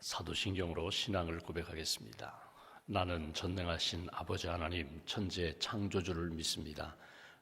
사도신경으로 신앙을 고백하겠습니다. 나는 전능하신 아버지 하나님 천지의 창조주를 믿습니다.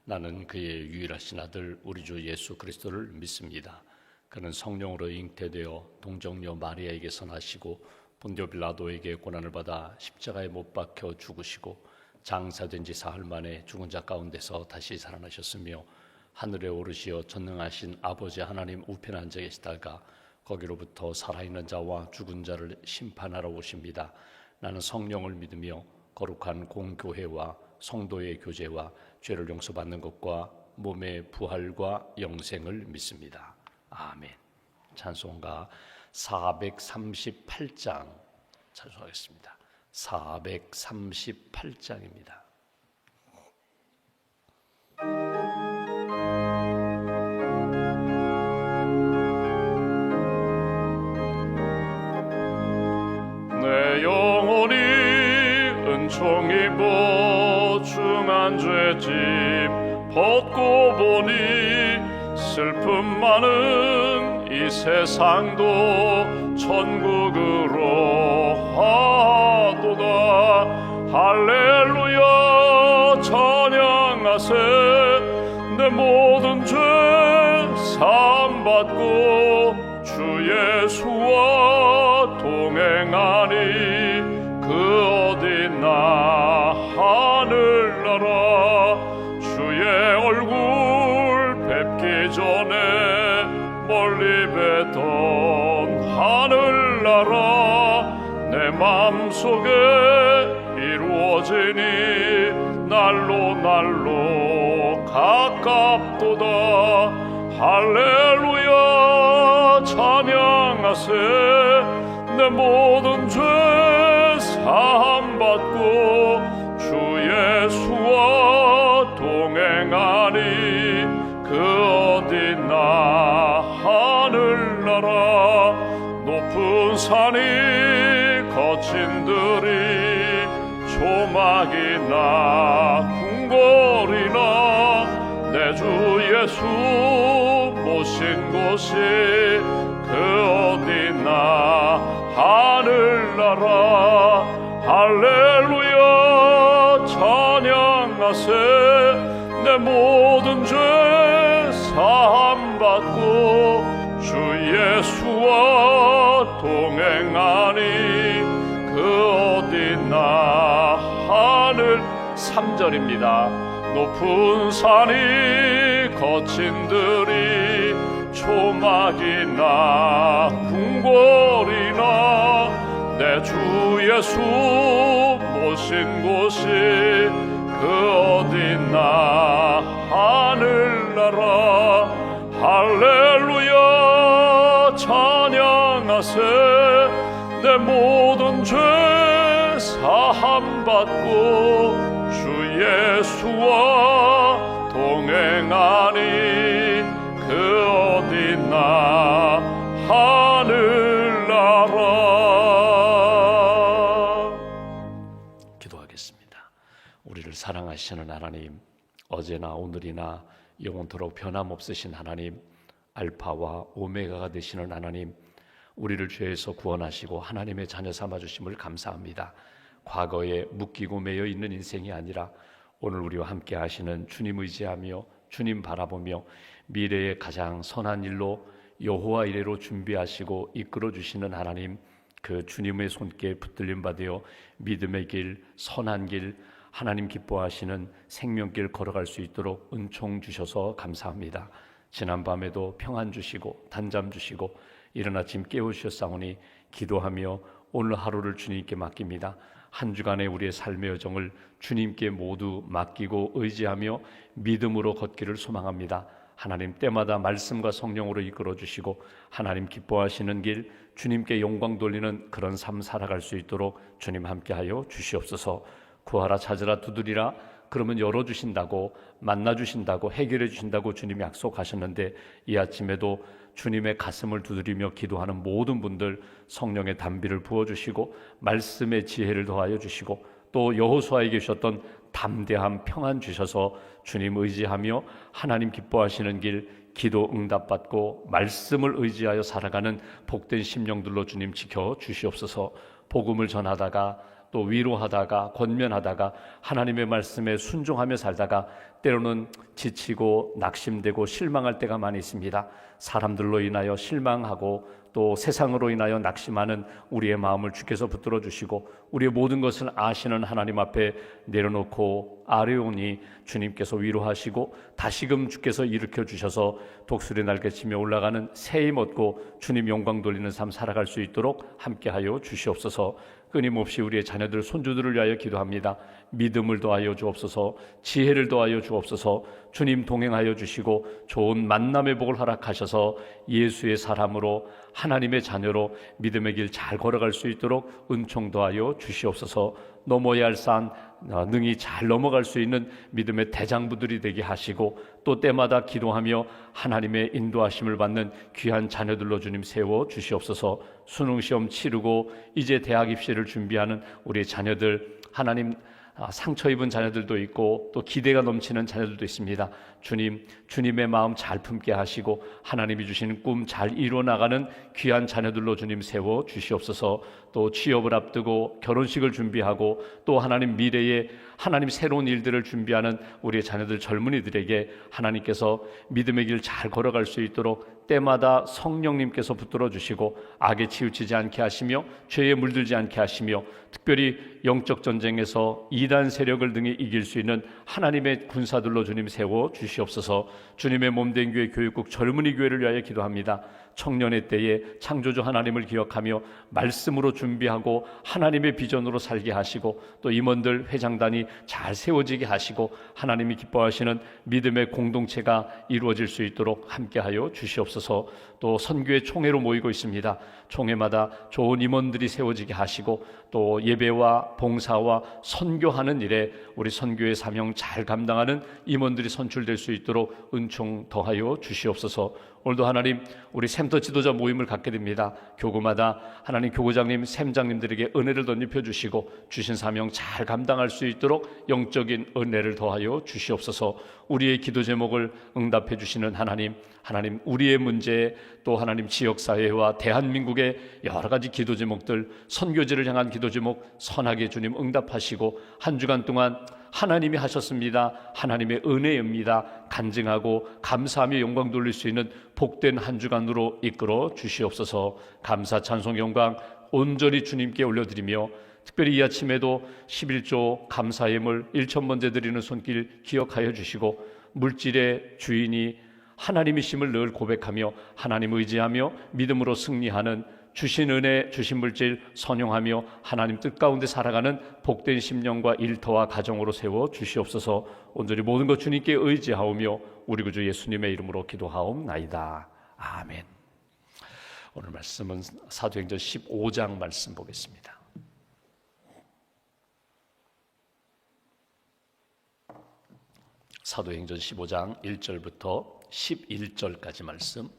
나는 그의 유일하신 아들 우리 주 예수 그리스도를 믿습니다. 그는 성령으로 잉태되어 동정녀 마리아에게서 나시고 본디오 빌라도에게 고난을 받아 십자가에 못 박혀 죽으시고 장사된 지 사흘 만에 죽은 자 가운데서 다시 살아나셨으며 하늘에 오르시어 전능하신 아버지 하나님 우편에 앉아 계시다가 거기로부터 살아있는 자와 죽은 자를 심판하러 오십니다. 나는 성령을 믿으며 거룩한 공교회와 성도의 교제와 죄를 용서받는 것과 몸의 부활과 영생을 믿습니다. 아멘. 찬송가 438장 찬송하겠습니다. 438장입니다. 내 영혼이 은총 입어 중한 죄짐 벗고 보니 슬픔 많은 이 세상도 천국으로 하도다. 할렐루야 찬양하세. 내 모든 죄 사함받고 주 예수와 동행하니 그 어디나 하늘나라. 주의 얼굴 뵙기 전에 멀리 뵀던 하늘나라 내 마음속에 이루어지니 날로 가깝도다. 할렐루야 찬양하세. 내 모든 죄 사함받고 주 예수와 동행하니 그 어디나 하늘나라. 높은 산이 거친 들이 조막이나 궁궐이나 내 주 예수 모신 곳이 그 어디나 하늘나라. 할렐루야 찬양하세. 내 모든 죄 사함받고 주 예수와 동행하니 그 어디나 하늘. 3절입니다. 높은 산이 거친 들이 초막이나 궁궐이나 내 주 예수 모신 곳이 그 어디나 하늘나라. 할렐루야 찬양하세. 내 모든 죄 사함받고 주 예수와 동행하니 그 어디나 하늘나라. 기도하겠습니다. 우리를 사랑하시는 하나님, 어제나 오늘이나 영원토록 변함없으신 하나님, 알파와 오메가가 되시는 하나님, 우리를 죄에서 구원하시고 하나님의 자녀 삼아주심을 감사합니다. 과거에 묶이고 매여 있는 인생이 아니라 오늘 우리와 함께 하시는 주님 의지하며 주님 바라보며 미래의 가장 선한 일로 여호와 이레로 준비하시고 이끌어 주시는 하나님, 그 주님의 손께 붙들림 받으어 믿음의 길, 선한 길, 하나님 기뻐하시는 생명길 걸어갈 수 있도록 은총 주셔서 감사합니다. 지난밤에도 평안 주시고 단잠 주시고 이른 아침 깨우셨사오니 기도하며 오늘 하루를 주님께 맡깁니다. 한 주간의 우리의 삶의 여정을 주님께 모두 맡기고 의지하며 믿음으로 걷기를 소망합니다. 하나님 때마다 말씀과 성령으로 이끌어 주시고 하나님 기뻐하시는 길, 주님께 영광 돌리는 그런 삶 살아갈 수 있도록 주님 함께하여 주시옵소서. 구하라 찾으라 두드리라 그러면 열어주신다고, 만나주신다고, 해결해 주신다고 주님이 약속하셨는데 이 아침에도 주님의 가슴을 두드리며 기도하는 모든 분들 성령의 단비를 부어주시고 말씀의 지혜를 더하여 주시고 또 여호수아에게 주셨던 담대함, 평안 주셔서 주님 의지하며 하나님 기뻐하시는 길, 기도 응답받고 말씀을 의지하여 살아가는 복된 심령들로 주님 지켜 주시옵소서. 복음을 전하다가 또 위로하다가 권면하다가 하나님의 말씀에 순종하며 살다가 때로는 지치고 낙심되고 실망할 때가 많이 있습니다. 사람들로 인하여 실망하고 또 세상으로 인하여 낙심하는 우리의 마음을 주께서 붙들어 주시고 우리의 모든 것을 아시는 하나님 앞에 내려놓고 아뢰오니 주님께서 위로하시고 다시금 주께서 일으켜 주셔서 독수리 날개치며 올라가는 새 힘 얻고 주님 영광 돌리는 삶 살아갈 수 있도록 함께하여 주시옵소서. 끊임없이 우리의 자녀들 손주들을 위하여 기도합니다. 믿음을 더하여 주옵소서. 지혜를 더하여 주옵소서. 주님 동행하여 주시고 좋은 만남의 복을 허락하셔서 예수의 사람으로 하나님의 자녀로 믿음의 길 잘 걸어갈 수 있도록 은총 더하여 주시옵소서. 넘어야 할 산 능히 잘 넘어갈 수 있는 믿음의 대장부들이 되게 하시고 또 때마다 기도하며 하나님의 인도하심을 받는 귀한 자녀들로 주님 세워 주시옵소서. 수능시험 치르고 이제 대학 입시를 준비하는 우리 자녀들 하나님 상처 입은 자녀들도 있고 또 기대가 넘치는 자녀들도 있습니다. 주님, 주님의 마음 잘 품게 하시고 하나님이 주시는 꿈 잘 이루어나가는 귀한 자녀들로 주님 세워 주시옵소서. 또 취업을 앞두고 결혼식을 준비하고 또 하나님 미래에 하나님 새로운 일들을 준비하는 우리의 자녀들 젊은이들에게 하나님께서 믿음의 길 잘 걸어갈 수 있도록 때마다 성령님께서 붙들어 주시고 악에 치우치지 않게 하시며 죄에 물들지 않게 하시며 특별히 영적 전쟁에서 이단 세력을 능히 이길 수 있는 하나님의 군사들로 주님 세워 주시옵소서. 주님의 몸된 교회 교육국 젊은이 교회를 위하여 기도합니다. 청년의 때에 창조주 하나님을 기억하며 말씀으로 준비하고 하나님의 비전으로 살게 하시고 또 임원들 회장단이 잘 세워지게 하시고 하나님이 기뻐하시는 믿음의 공동체가 이루어질 수 있도록 함께하여 주시옵소서. 또 선교회 총회로 모이고 있습니다. 총회마다 좋은 임원들이 세워지게 하시고 또 예배와 봉사와 선교하는 일에 우리 선교의 사명 잘 감당하는 임원들이 선출될 수 있도록 은총 더하여 주시옵소서. 오늘도 하나님 우리 샘터 지도자 모임을 갖게 됩니다. 교구마다 하나님 교구장님, 샘장님들에게 은혜를 덧입혀 주시고 주신 사명 잘 감당할 수 있도록 영적인 은혜를 더하여 주시옵소서. 우리의 기도 제목을 응답해 주시는 하나님 우리의 문제 또 하나님 지역사회와 대한민국의 여러 가지 기도 제목들 선교지를 향한 기도 제목 선하게 주님 응답하시고 한 주간 동안 하나님이 하셨습니다. 하나님의 은혜입니다. 간증하고 감사하며 영광 돌릴 수 있는 복된 한 주간으로 이끌어 주시옵소서. 감사 찬송 영광 온전히 주님께 올려드리며 특별히 이 아침에도 11조 감사예물 1,000번째 드리는 손길 기억하여 주시고 물질의 주인이 하나님이심을 늘 고백하며 하나님 의지하며 믿음으로 승리하는 주신 은혜, 주신 물질 선용하며 하나님 뜻 가운데 살아가는 복된 심령과 일터와 가정으로 세워 주시옵소서. 온전히 모든 것 주님께 의지하오며 우리 구주 예수님의 이름으로 기도하옵나이다. 아멘. 오늘 말씀은 사도행전 15장 말씀 보겠습니다. 사도행전 15장 1절부터 11절까지 말씀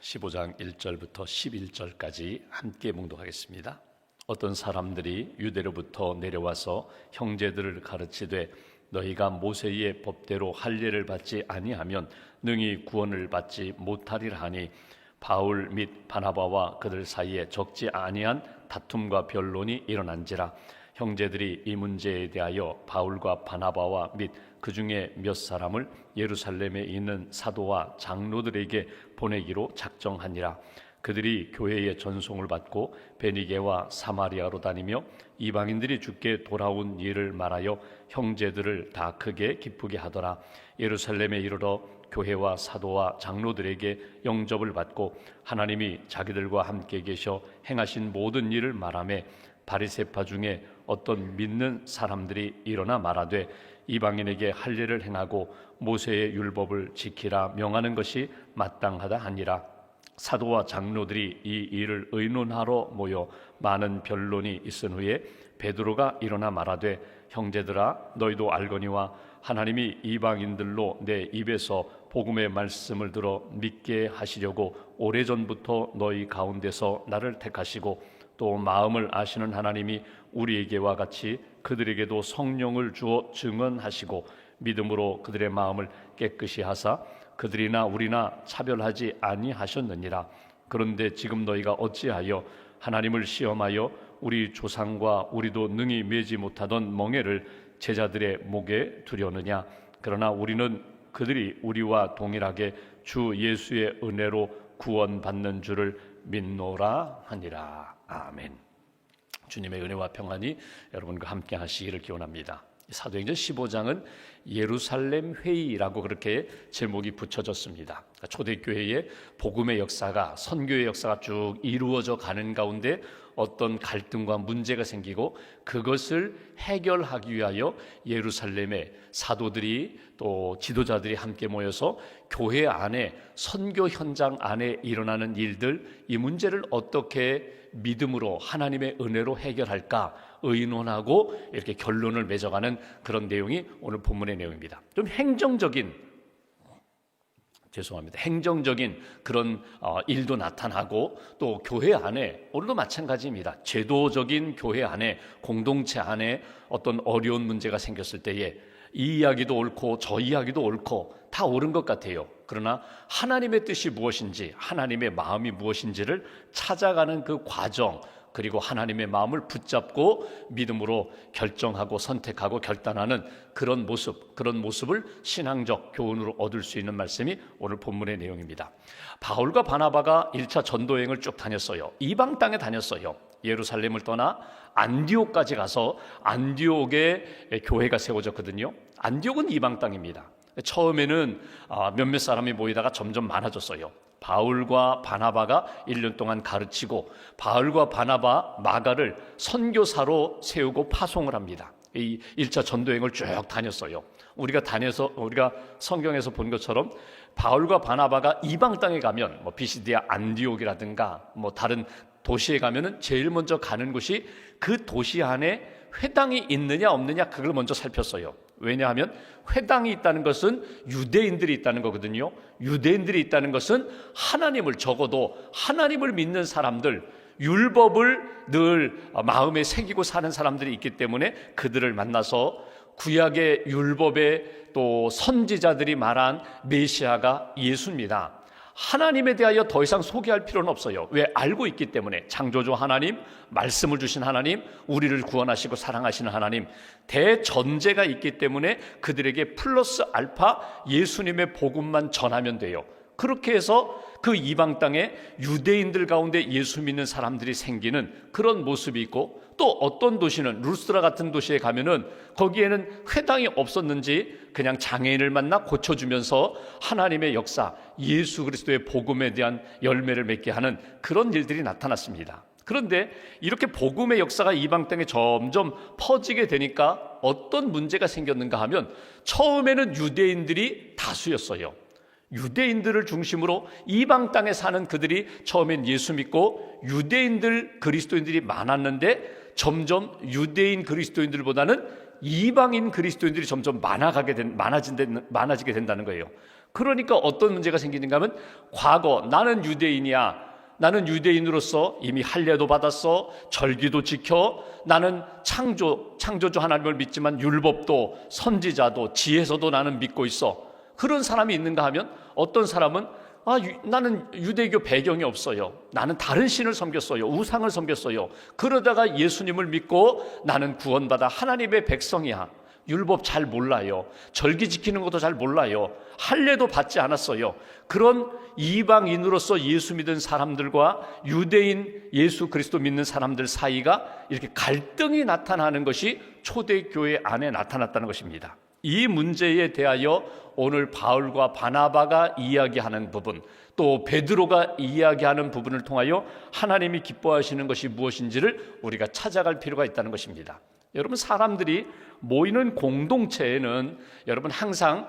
15장 1절부터 11절까지 함께 묵독하겠습니다. 어떤 사람들이 유대로부터 내려와서 형제들을 가르치되 너희가 모세의 법대로 할례를 받지 아니하면 능히 구원을 받지 못하리라 하니 바울 및 바나바와 그들 사이에 적지 아니한 다툼과 변론이 일어난지라. 형제들이 이 문제에 대하여 바울과 바나바와 및 그 중에 몇 사람을 예루살렘에 있는 사도와 장로들에게 보내기로 작정하니라. 그들이 교회의 전송을 받고 베니게와 사마리아로 다니며 이방인들이 주께 돌아온 일을 말하여 형제들을 다 크게 기쁘게 하더라. 예루살렘에 이르러 교회와 사도와 장로들에게 영접을 받고 하나님이 자기들과 함께 계셔 행하신 모든 일을 말하며 바리새파 중에 어떤 믿는 사람들이 일어나 말하되 이방인에게 할례를 행하고 모세의 율법을 지키라 명하는 것이 마땅하다 하니라. 사도와 장로들이 이 일을 의논하러 모여 많은 변론이 있은 후에 베드로가 일어나 말하되 형제들아 너희도 알거니와 하나님이 이방인들로 내 입에서 복음의 말씀을 들어 믿게 하시려고 오래전부터 너희 가운데서 나를 택하시고 또 마음을 아시는 하나님이 우리에게와 같이 그들에게도 성령을 주어 증언하시고 믿음으로 그들의 마음을 깨끗이 하사 그들이나 우리나 차별하지 아니하셨느니라. 그런데 지금 너희가 어찌하여 하나님을 시험하여 우리 조상과 우리도 능히 매지 못하던 멍에를 제자들의 목에 두려느냐. 그러나 우리는 그들이 우리와 동일하게 주 예수의 은혜로 구원받는 줄을 믿노라 하니라. 아멘. 주님의 은혜와 평안이 여러분과 함께 하시기를 기원합니다. 사도행전 15장은 예루살렘 회의라고 그렇게 제목이 붙여졌습니다. 초대교회의 복음의 역사가, 선교의 역사가 쭉 이루어져 가는 가운데 어떤 갈등과 문제가 생기고 그것을 해결하기 위하여 예루살렘에 사도들이 또 지도자들이 함께 모여서 교회 안에, 선교 현장 안에 일어나는 일들, 이 문제를 어떻게 믿음으로 하나님의 은혜로 해결할까 의논하고 이렇게 결론을 맺어가는 그런 내용이 오늘 본문의 내용입니다. 좀 행정적인 그런 일도 나타나고 또 교회 안에 오늘도 마찬가지입니다. 제도적인 교회 안에, 공동체 안에 어떤 어려운 문제가 생겼을 때에 이 이야기도 옳고 저 이야기도 옳고 다 옳은 것 같아요. 그러나 하나님의 뜻이 무엇인지, 하나님의 마음이 무엇인지를 찾아가는 그 과정, 그리고 하나님의 마음을 붙잡고 믿음으로 결정하고 선택하고 결단하는 그런 모습을 신앙적 교훈으로 얻을 수 있는 말씀이 오늘 본문의 내용입니다. 바울과 바나바가 1차 전도여행을 쭉 다녔어요. 이방 땅에 다녔어요. 예루살렘을 떠나 안디옥까지 가서 안디옥에 교회가 세워졌거든요. 안디옥은 이방 땅입니다. 처음에는 몇몇 사람이 모이다가 점점 많아졌어요. 바울과 바나바가 1년 동안 가르치고 바울과 바나바, 마가를 선교사로 세우고 파송을 합니다. 이 1차 전도여행을 쭉 다녔어요. 우리가 성경에서 본 것처럼 바울과 바나바가 이방 땅에 가면 비시디아 안디옥이라든가 다른 도시에 가면은 제일 먼저 가는 곳이 그 도시 안에 회당이 있느냐 없느냐 그걸 먼저 살폈어요. 왜냐하면 회당이 있다는 것은 유대인들이 있다는 거거든요. 유대인들이 있다는 것은 적어도 하나님을 믿는 사람들, 율법을 늘 마음에 새기고 사는 사람들이 있기 때문에 그들을 만나서 구약의 율법의 또 선지자들이 말한 메시아가 예수입니다. 하나님에 대하여 더 이상 소개할 필요는 없어요. 왜? 알고 있기 때문에. 창조주 하나님, 말씀을 주신 하나님, 우리를 구원하시고 사랑하시는 하나님, 대전제가 있기 때문에 그들에게 플러스 알파 예수님의 복음만 전하면 돼요. 그렇게 해서 그 이방 땅에 유대인들 가운데 예수 믿는 사람들이 생기는 그런 모습이 있고, 또 어떤 도시는 루스드라 같은 도시에 가면은 거기에는 회당이 없었는지 그냥 장애인을 만나 고쳐주면서 하나님의 역사, 예수 그리스도의 복음에 대한 열매를 맺게 하는 그런 일들이 나타났습니다. 그런데 이렇게 복음의 역사가 이방 땅에 점점 퍼지게 되니까 어떤 문제가 생겼는가 하면, 처음에는 유대인들이 다수였어요. 유대인들을 중심으로 이방 땅에 사는 그들이 처음엔 예수 믿고 유대인들, 그리스도인들이 많았는데 점점 유대인 그리스도인들보다는 이방인 그리스도인들이 점점 많아지게 된다는 거예요. 그러니까 어떤 문제가 생기는가 하면, 과거 나는 유대인이야, 나는 유대인으로서 이미 할례도 받았어, 절기도 지켜, 나는 창조주 하나님을 믿지만 율법도 선지자도 지혜서도 나는 믿고 있어. 그런 사람이 있는가 하면, 어떤 사람은 나는 유대교 배경이 없어요, 나는 다른 신을 섬겼어요, 우상을 섬겼어요. 그러다가 예수님을 믿고 나는 구원받아 하나님의 백성이야, 율법 잘 몰라요, 절기 지키는 것도 잘 몰라요, 할례도 받지 않았어요. 그런 이방인으로서 예수 믿은 사람들과 유대인 예수 그리스도 믿는 사람들 사이가 이렇게 갈등이 나타나는 것이 초대교회 안에 나타났다는 것입니다. 이 문제에 대하여 오늘 바울과 바나바가 이야기하는 부분, 또 베드로가 이야기하는 부분을 통하여 하나님이 기뻐하시는 것이 무엇인지를 우리가 찾아갈 필요가 있다는 것입니다. 여러분, 사람들이 모이는 공동체에는 여러분 항상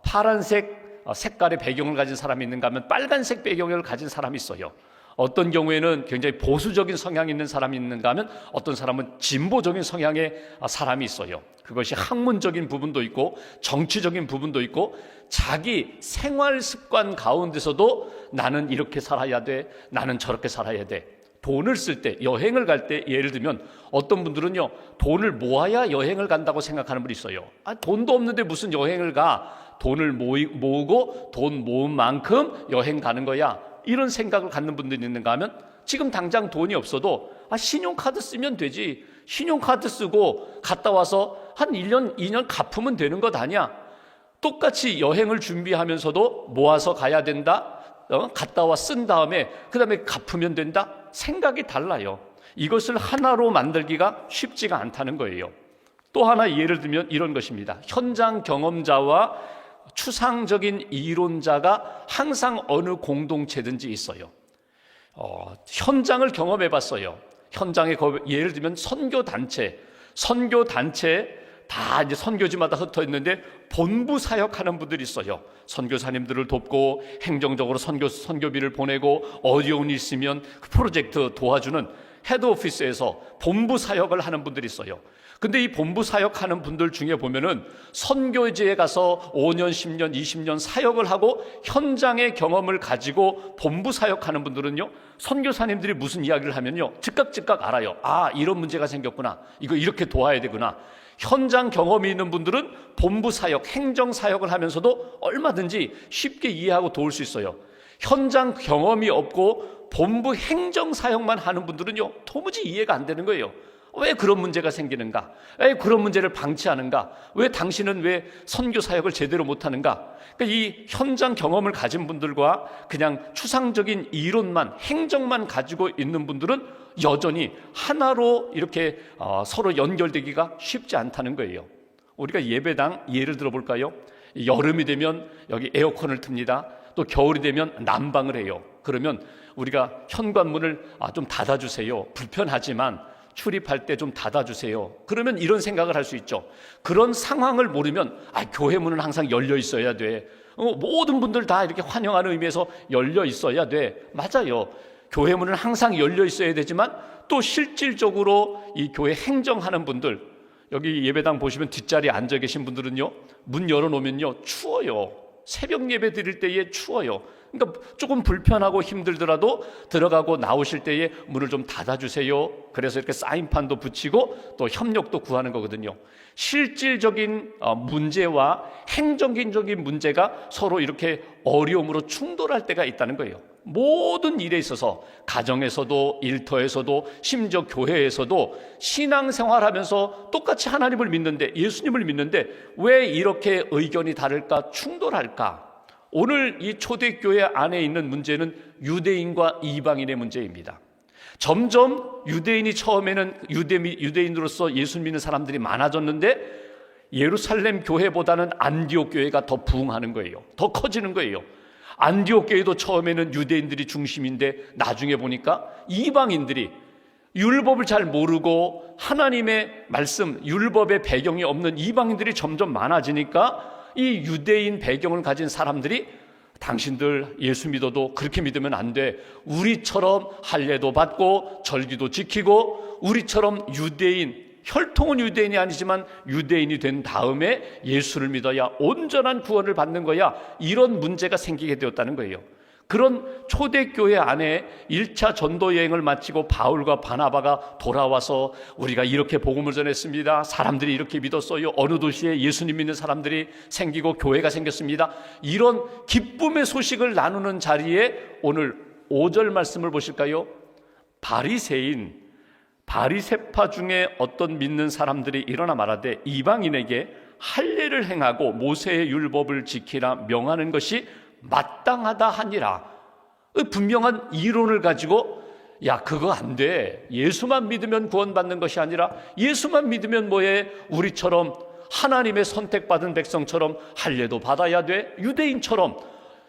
파란색 색깔의 배경을 가진 사람이 있는가 하면 빨간색 배경을 가진 사람이 있어요. 어떤 경우에는 굉장히 보수적인 성향이 있는 사람이 있는가 하면 어떤 사람은 진보적인 성향의 사람이 있어요. 그것이 학문적인 부분도 있고 정치적인 부분도 있고 자기 생활 습관 가운데서도 나는 이렇게 살아야 돼, 나는 저렇게 살아야 돼. 돈을 쓸 때, 여행을 갈 때 예를 들면 어떤 분들은요, 돈을 모아야 여행을 간다고 생각하는 분이 있어요. 돈도 없는데 무슨 여행을 가? 돈을 모으고 돈 모은 만큼 여행 가는 거야. 이런 생각을 갖는 분들이 있는가 하면, 지금 당장 돈이 없어도 신용카드 쓰면 되지. 신용카드 쓰고 갔다 와서 한 1년, 2년 갚으면 되는 것 아니야. 똑같이 여행을 준비하면서도 모아서 가야 된다. 갔다 와 쓴 다음에 그 다음에 갚으면 된다. 생각이 달라요. 이것을 하나로 만들기가 쉽지가 않다는 거예요. 또 하나 예를 들면 이런 것입니다. 현장 경험자와 추상적인 이론자가 항상 어느 공동체든지 있어요. 현장을 경험해 봤어요. 현장에 예를 들면 선교단체 다 이제 선교지마다 흩어 있는데 본부 사역하는 분들이 있어요. 선교사님들을 돕고 행정적으로 선교비를 보내고 어려운 일 있으면 그 프로젝트 도와주는 헤드오피스에서 본부 사역을 하는 분들이 있어요. 근데 이 본부 사역하는 분들 중에 보면은 선교지에 가서 5년, 10년, 20년 사역을 하고 현장의 경험을 가지고 본부 사역하는 분들은요, 선교사님들이 무슨 이야기를 하면요, 즉각 알아요. 이런 문제가 생겼구나. 이거 이렇게 도와야 되구나. 현장 경험이 있는 분들은 본부 사역, 행정 사역을 하면서도 얼마든지 쉽게 이해하고 도울 수 있어요. 현장 경험이 없고 본부 행정 사역만 하는 분들은요, 도무지 이해가 안 되는 거예요. 왜 그런 문제가 생기는가? 왜 그런 문제를 방치하는가? 왜 당신은 왜 선교 사역을 제대로 못하는가? 그러니까 이 현장 경험을 가진 분들과 그냥 추상적인 이론만, 행정만 가지고 있는 분들은 여전히 하나로 이렇게 서로 연결되기가 쉽지 않다는 거예요. 우리가 예배당 예를 들어볼까요? 여름이 되면 여기 에어컨을 틉니다. 또 겨울이 되면 난방을 해요. 그러면 우리가 현관문을 좀 닫아주세요. 불편하지만 출입할 때 좀 닫아주세요. 그러면 이런 생각을 할 수 있죠. 그런 상황을 모르면 교회 문은 항상 열려 있어야 돼. 모든 분들 다 이렇게 환영하는 의미에서 열려 있어야 돼. 맞아요. 교회 문은 항상 열려 있어야 되지만 또 실질적으로 이 교회 행정하는 분들, 여기 예배당 보시면 뒷자리에 앉아 계신 분들은요, 문 열어놓으면요 추워요. 새벽 예배 드릴 때에 추워요. 그러니까 조금 불편하고 힘들더라도 들어가고 나오실 때에 문을 좀 닫아주세요. 그래서 이렇게 사인판도 붙이고 또 협력도 구하는 거거든요. 실질적인 문제와 행정적인 문제가 서로 이렇게 어려움으로 충돌할 때가 있다는 거예요. 모든 일에 있어서 가정에서도 일터에서도 심지어 교회에서도 신앙생활하면서 똑같이 하나님을 믿는데, 예수님을 믿는데 왜 이렇게 의견이 다를까, 충돌할까? 오늘 이 초대교회 안에 있는 문제는 유대인과 이방인의 문제입니다. 점점 유대인이 처음에는 유대인으로서 예수 믿는 사람들이 많아졌는데 예루살렘 교회보다는 안디옥 교회가 더 부흥하는 거예요. 더 커지는 거예요. 안디옥 교회도 처음에는 유대인들이 중심인데 나중에 보니까 이방인들이 율법을 잘 모르고 하나님의 말씀, 율법의 배경이 없는 이방인들이 점점 많아지니까 이 유대인 배경을 가진 사람들이 당신들 예수 믿어도 그렇게 믿으면 안 돼. 우리처럼 할례도 받고 절기도 지키고 우리처럼 유대인, 혈통은 유대인이 아니지만 유대인이 된 다음에 예수를 믿어야 온전한 구원을 받는 거야. 이런 문제가 생기게 되었다는 거예요. 그런 초대교회 안에 1차 전도 여행을 마치고 바울과 바나바가 돌아와서 우리가 이렇게 복음을 전했습니다. 사람들이 이렇게 믿었어요. 어느 도시에 예수님 믿는 사람들이 생기고 교회가 생겼습니다. 이런 기쁨의 소식을 나누는 자리에 오늘 5절 말씀을 보실까요? 바리새파 중에 어떤 믿는 사람들이 일어나 말하되 이방인에게 할례를 행하고 모세의 율법을 지키라 명하는 것이 마땅하다 하니라. 분명한 이론을 가지고 그거 안 돼. 예수만 믿으면 구원받는 것이 아니라 예수만 믿으면 뭐해? 우리처럼 하나님의 선택받은 백성처럼 할례도 받아야 돼. 유대인처럼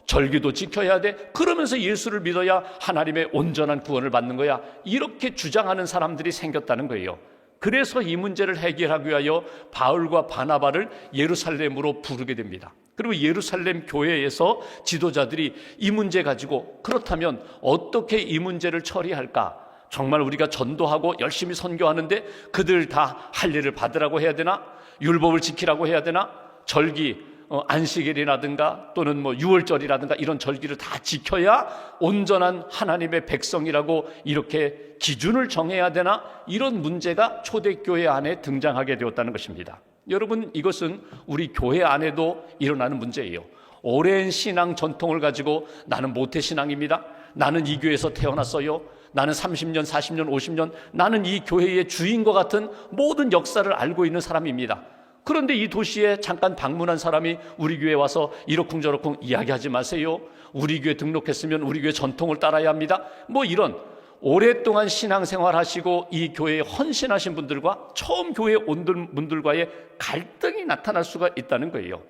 절기도 지켜야 돼. 그러면서 예수를 믿어야 하나님의 온전한 구원을 받는 거야. 이렇게 주장하는 사람들이 생겼다는 거예요. 그래서 이 문제를 해결하기 위하여 바울과 바나바를 예루살렘으로 부르게 됩니다. 그리고 예루살렘 교회에서 지도자들이 이 문제 가지고 그렇다면 어떻게 이 문제를 처리할까? 정말 우리가 전도하고 열심히 선교하는데 그들 다 할례를 받으라고 해야 되나? 율법을 지키라고 해야 되나? 절기 안식일이라든가 또는 뭐 유월절이라든가 이런 절기를 다 지켜야 온전한 하나님의 백성이라고 이렇게 기준을 정해야 되나, 이런 문제가 초대교회 안에 등장하게 되었다는 것입니다. 여러분, 이것은 우리 교회 안에도 일어나는 문제예요. 오랜 신앙 전통을 가지고 나는 모태신앙입니다, 나는 이 교회에서 태어났어요, 나는 30년, 40년, 50년 나는 이 교회의 주인과 같은 모든 역사를 알고 있는 사람입니다. 그런데 이 도시에 잠깐 방문한 사람이 우리 교회에 와서 이러쿵저러쿵 이야기하지 마세요, 우리 교회 등록했으면 우리 교회 전통을 따라야 합니다, 뭐 이런 오랫동안 신앙생활 하시고 이 교회에 헌신하신 분들과 처음 교회에 온 분들과의 갈등이 나타날 수가 있다는 거예요.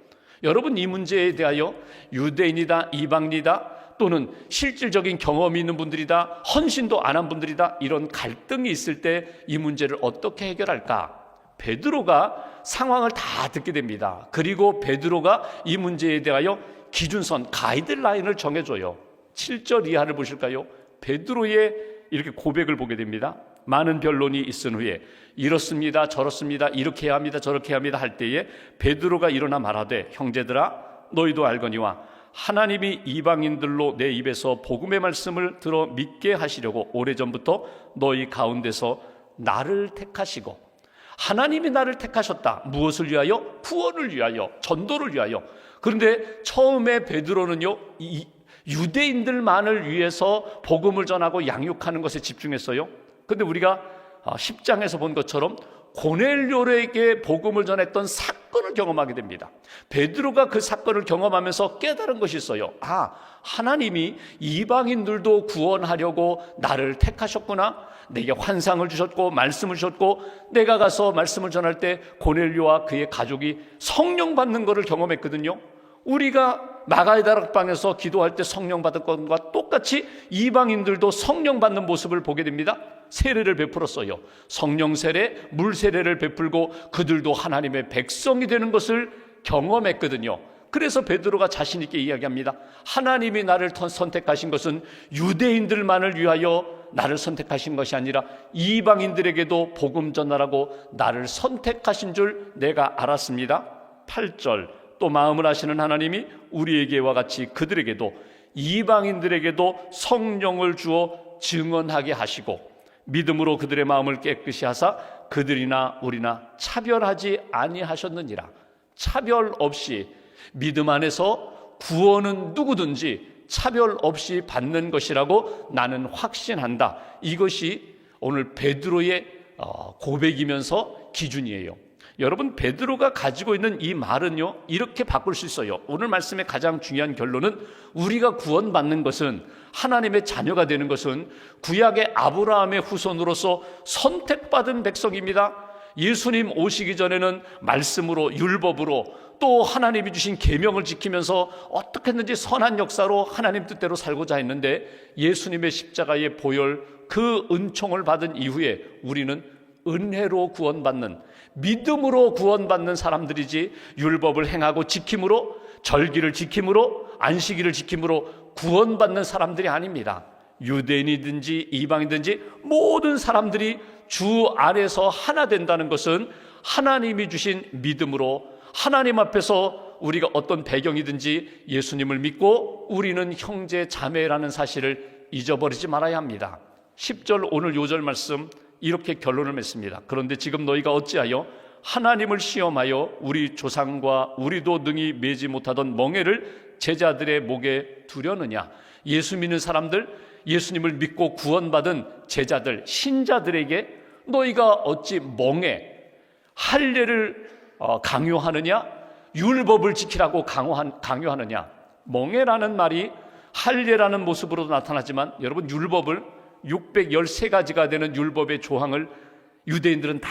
여러분, 이 문제에 대하여 유대인이다, 이방인이다, 또는 실질적인 경험이 있는 분들이다, 헌신도 안 한 분들이다, 이런 갈등이 있을 때 이 문제를 어떻게 해결할까? 베드로가 상황을 다 듣게 됩니다. 그리고 베드로가 이 문제에 대하여 기준선, 가이드라인을 정해줘요. 7절 이하를 보실까요? 베드로의 이렇게 고백을 보게 됩니다. 많은 변론이 있은 후에 이렇습니다, 저렇습니다, 이렇게 해야 합니다, 저렇게 해야 합니다 할 때에 베드로가 일어나 말하되, 형제들아, 너희도 알거니와 하나님이 이방인들로 내 입에서 복음의 말씀을 들어 믿게 하시려고 오래전부터 너희 가운데서 나를 택하시고, 하나님이 나를 택하셨다. 무엇을 위하여? 구원을 위하여, 전도를 위하여. 그런데 처음에 베드로는요, 이 유대인들만을 위해서 복음을 전하고 양육하는 것에 집중했어요. 그런데 우리가 10장에서 본 것처럼 고넬료에게 복음을 전했던 사건을 경험하게 됩니다. 베드로가 그 사건을 경험하면서 깨달은 것이 있어요. 하나님이 이방인들도 구원하려고 나를 택하셨구나, 내게 환상을 주셨고 말씀을 주셨고, 내가 가서 말씀을 전할 때 고넬료와 그의 가족이 성령 받는 것을 경험했거든요. 우리가 마가의 다락방에서 기도할 때 성령 받은 것과 똑같이 이방인들도 성령 받는 모습을 보게 됩니다. 세례를 베풀었어요. 성령 세례, 물 세례를 베풀고 그들도 하나님의 백성이 되는 것을 경험했거든요. 그래서 베드로가 자신 있게 이야기합니다. 하나님이 나를 선택하신 것은 유대인들만을 위하여 나를 선택하신 것이 아니라 이방인들에게도 복음 전하라고 나를 선택하신 줄 내가 알았습니다. 8절, 또 마음을 아시는 하나님이 우리에게와 같이 그들에게도 이방인들에게도 성령을 주어 증언하게 하시고 믿음으로 그들의 마음을 깨끗이 하사 그들이나 우리나 차별하지 아니하셨느니라. 차별 없이 믿음 안에서 구원은 누구든지 차별 없이 받는 것이라고 나는 확신한다. 이것이 오늘 베드로의 고백이면서 기준이에요. 여러분, 베드로가 가지고 있는 이 말은요, 이렇게 바꿀 수 있어요. 오늘 말씀의 가장 중요한 결론은 우리가 구원받는 것은, 하나님의 자녀가 되는 것은 구약의 아브라함의 후손으로서 선택받은 백성입니다. 예수님 오시기 전에는 말씀으로, 율법으로, 또 하나님이 주신 계명을 지키면서 어떻게든지 선한 역사로 하나님 뜻대로 살고자 했는데, 예수님의 십자가의 보혈, 그 은총을 받은 이후에 우리는 은혜로 구원받는, 믿음으로 구원받는 사람들이지, 율법을 행하고 지킴으로, 절기를 지킴으로, 안식일을 지킴으로 구원받는 사람들이 아닙니다. 유대인이든지 이방이든지 모든 사람들이 주 안에서 하나 된다는 것은 하나님이 주신 믿음으로, 하나님 앞에서 우리가 어떤 배경이든지 예수님을 믿고 우리는 형제 자매라는 사실을 잊어버리지 말아야 합니다. 10절 오늘 요절 말씀 이렇게 결론을 맺습니다. 그런데 지금 너희가 어찌하여 하나님을 시험하여 우리 조상과 우리도 능히 매지 못하던 멍에를 제자들의 목에 두려느냐. 예수 믿는 사람들, 예수님을 믿고 구원받은 제자들, 신자들에게 너희가 어찌 멍에, 할례를 강요하느냐, 율법을 지키라고 강요하느냐. 멍에라는 말이 할례라는 모습으로 나타나지만, 여러분, 율법을 613가지가 되는 율법의 조항을 유대인들은 다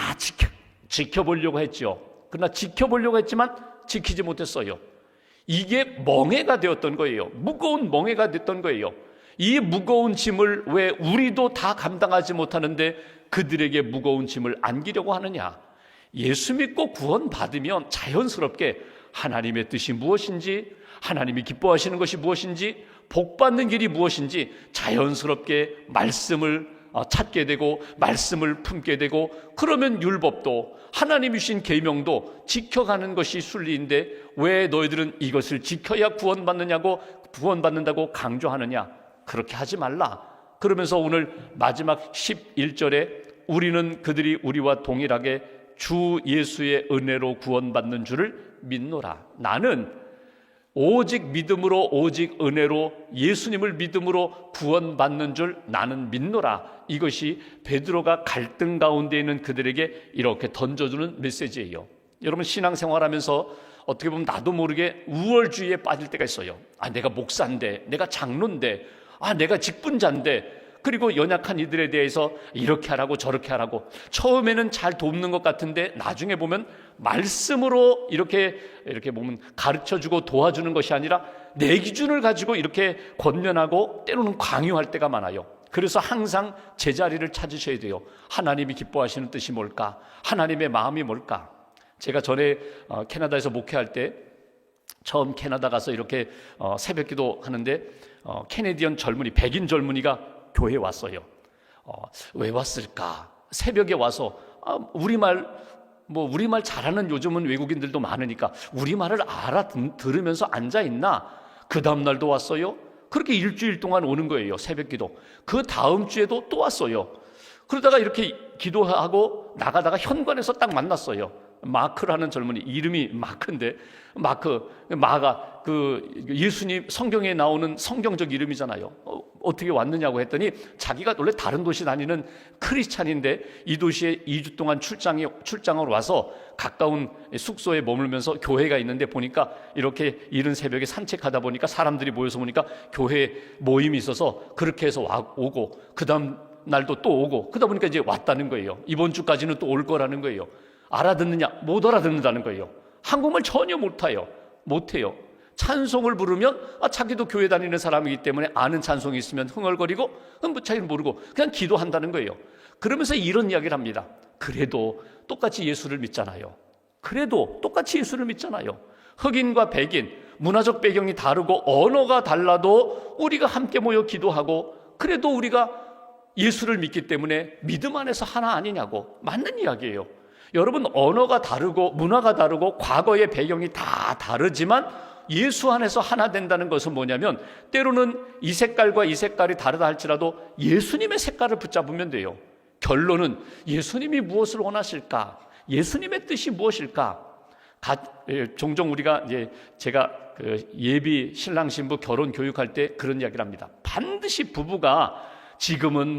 지켜보려고 했죠. 그러나 지켜보려고 했지만 지키지 못했어요. 이게 멍에가 되었던 거예요. 무거운 멍에가 됐던 거예요. 이 무거운 짐을 왜 우리도 다 감당하지 못하는데 그들에게 무거운 짐을 안기려고 하느냐. 예수 믿고 구원받으면 자연스럽게 하나님의 뜻이 무엇인지, 하나님이 기뻐하시는 것이 무엇인지, 복받는 길이 무엇인지 자연스럽게 말씀을 찾게 되고 말씀을 품게 되고, 그러면 율법도 하나님이 주신 계명도 지켜가는 것이 순리인데 왜 너희들은 이것을 지켜야 구원받는다고 강조하느냐? 그렇게 하지 말라. 그러면서 오늘 마지막 11절에 우리는 그들이 우리와 동일하게 주 예수의 은혜로 구원받는 줄을 믿노라. 나는 오직 믿음으로, 오직 은혜로, 예수님을 믿음으로 구원받는 줄 나는 믿노라. 이것이 베드로가 갈등 가운데 있는 그들에게 이렇게 던져주는 메시지예요. 여러분, 신앙생활하면서 어떻게 보면 나도 모르게 우월주의에 빠질 때가 있어요. 내가 목사인데, 내가 장로인데, 내가 직분자인데, 그리고 연약한 이들에 대해서 이렇게 하라고 저렇게 하라고, 처음에는 잘 돕는 것 같은데 나중에 보면 말씀으로 이렇게 보면 가르쳐주고 도와주는 것이 아니라 내 기준을 가지고 이렇게 권면하고 때로는 강요할 때가 많아요. 그래서 항상 제자리를 찾으셔야 돼요. 하나님이 기뻐하시는 뜻이 뭘까? 하나님의 마음이 뭘까? 제가 전에 캐나다에서 목회할 때 처음 캐나다 가서 이렇게 새벽기도 하는데 캐네디언 젊은이, 백인 젊은이가 교회에 왔어요. 왜 왔을까? 새벽에 와서 우리말 잘하는, 요즘은 외국인들도 많으니까 우리말을 알아들으면서 앉아있나? 그 다음날도 왔어요. 그렇게 일주일 동안 오는 거예요. 새벽기도. 그 다음 주에도 또 왔어요. 그러다가 이렇게 기도하고 나가다가 현관에서 딱 만났어요. 마크라는 젊은이, 이름이 마크인데, 마가 그 예수님 성경에 나오는 성경적 이름이잖아요. 어떻게 왔느냐고 했더니 자기가 원래 다른 도시 다니는 크리스찬인데 이 도시에 2주 동안 출장을 와서 가까운 숙소에 머물면서 교회가 있는데 보니까 이렇게 이른 새벽에 산책하다 보니까 사람들이 모여서 보니까 교회 모임이 있어서 그렇게 해서 오고, 그 다음 날도 또 오고, 그러다 보니까 이제 왔다는 거예요. 이번 주까지는 또 올 거라는 거예요. 알아듣느냐? 못 알아듣는다는 거예요. 한국말 전혀 못해요. 찬송을 부르면 자기도 교회 다니는 사람이기 때문에 아는 찬송이 있으면 흥얼거리고 자기는 모르고 그냥 기도한다는 거예요. 그러면서 이런 이야기를 합니다. 그래도 똑같이 예수를 믿잖아요. 흑인과 백인, 문화적 배경이 다르고 언어가 달라도 우리가 함께 모여 기도하고, 그래도 우리가 예수를 믿기 때문에 믿음 안에서 하나 아니냐고. 맞는 이야기예요. 여러분, 언어가 다르고 문화가 다르고 과거의 배경이 다 다르지만 예수 안에서 하나 된다는 것은 뭐냐면, 때로는 이 색깔과 이 색깔이 다르다 할지라도 예수님의 색깔을 붙잡으면 돼요. 결론은 예수님이 무엇을 원하실까? 예수님의 뜻이 무엇일까? 종종 우리가 제가 예비 신랑 신부 결혼 교육할 때 그런 이야기를 합니다. 반드시 부부가 지금은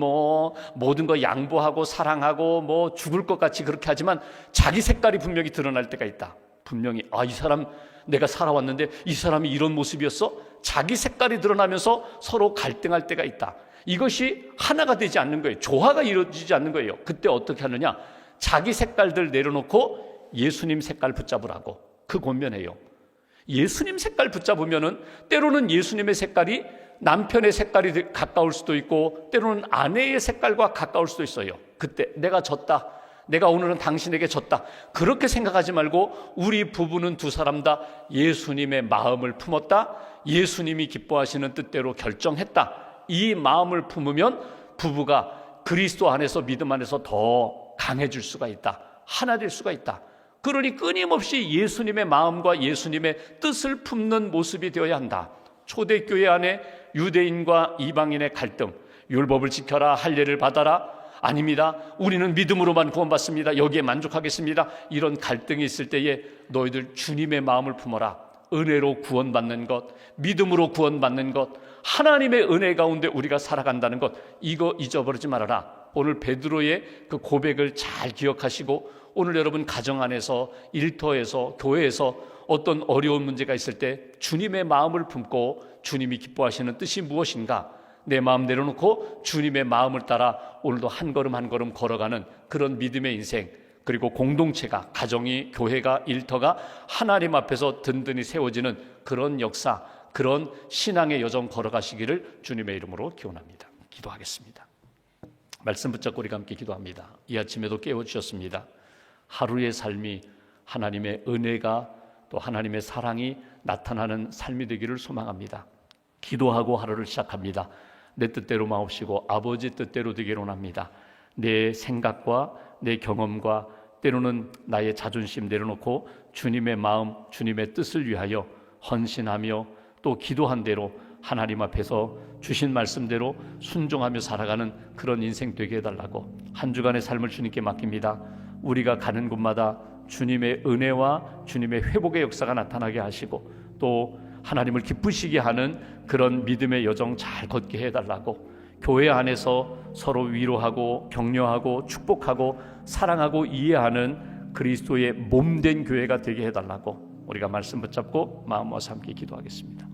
모든 거 양보하고 사랑하고 죽을 것 같이 그렇게 하지만 자기 색깔이 분명히 드러날 때가 있다. 분명히 이 사람 내가 살아왔는데 이 사람이 이런 모습이었어? 자기 색깔이 드러나면서 서로 갈등할 때가 있다. 이것이 하나가 되지 않는 거예요. 조화가 이루어지지 않는 거예요. 그때 어떻게 하느냐? 자기 색깔들 내려놓고 예수님 색깔 붙잡으라고 그 권면해요. 예수님 색깔 붙잡으면은 때로는 예수님의 색깔이 남편의 색깔이 가까울 수도 있고 때로는 아내의 색깔과 가까울 수도 있어요. 그때 내가 졌다, 내가 오늘은 당신에게 졌다, 그렇게 생각하지 말고 우리 부부는 두 사람 다 예수님의 마음을 품었다, 예수님이 기뻐하시는 뜻대로 결정했다, 이 마음을 품으면 부부가 그리스도 안에서, 믿음 안에서 더 강해질 수가 있다, 하나 될 수가 있다. 그러니 끊임없이 예수님의 마음과 예수님의 뜻을 품는 모습이 되어야 한다. 초대교회 안에 유대인과 이방인의 갈등, 율법을 지켜라, 할례를 받아라, 아닙니다, 우리는 믿음으로만 구원받습니다, 여기에 만족하겠습니다, 이런 갈등이 있을 때에 너희들 주님의 마음을 품어라. 은혜로 구원받는 것, 믿음으로 구원받는 것, 하나님의 은혜 가운데 우리가 살아간다는 것, 이거 잊어버리지 말아라. 오늘 베드로의 그 고백을 잘 기억하시고 오늘 여러분 가정 안에서, 일터에서, 교회에서 어떤 어려운 문제가 있을 때 주님의 마음을 품고 주님이 기뻐하시는 뜻이 무엇인가, 내 마음 내려놓고 주님의 마음을 따라 오늘도 한 걸음 한 걸음 걸어가는 그런 믿음의 인생, 그리고 공동체가, 가정이, 교회가, 일터가 하나님 앞에서 든든히 세워지는 그런 역사, 그런 신앙의 여정 걸어가시기를 주님의 이름으로 기원합니다. 기도하겠습니다. 말씀 붙잡고 우리가 함께 기도합니다. 이 아침에도 깨워주셨습니다. 하루의 삶이 하나님의 은혜가 또 하나님의 사랑이 나타나는 삶이 되기를 소망합니다. 기도하고 하루를 시작합니다. 내 뜻대로 마옵시고 아버지 뜻대로 되기를 원합니다. 내 생각과 내 경험과 때로는 나의 자존심 내려놓고 주님의 마음, 주님의 뜻을 위하여 헌신하며 또 기도한 대로 하나님 앞에서 주신 말씀대로 순종하며 살아가는 그런 인생 되게 해달라고 한 주간의 삶을 주님께 맡깁니다. 우리가 가는 곳마다 주님의 은혜와 주님의 회복의 역사가 나타나게 하시고 또 하나님을 기쁘시게 하는 그런 믿음의 여정 잘 걷게 해달라고 교회 안에서 서로 위로하고 격려하고 축복하고 사랑하고 이해하는 그리스도의 몸된 교회가 되게 해달라고 우리가 말씀 붙잡고 마음 모아서 함께 기도하겠습니다.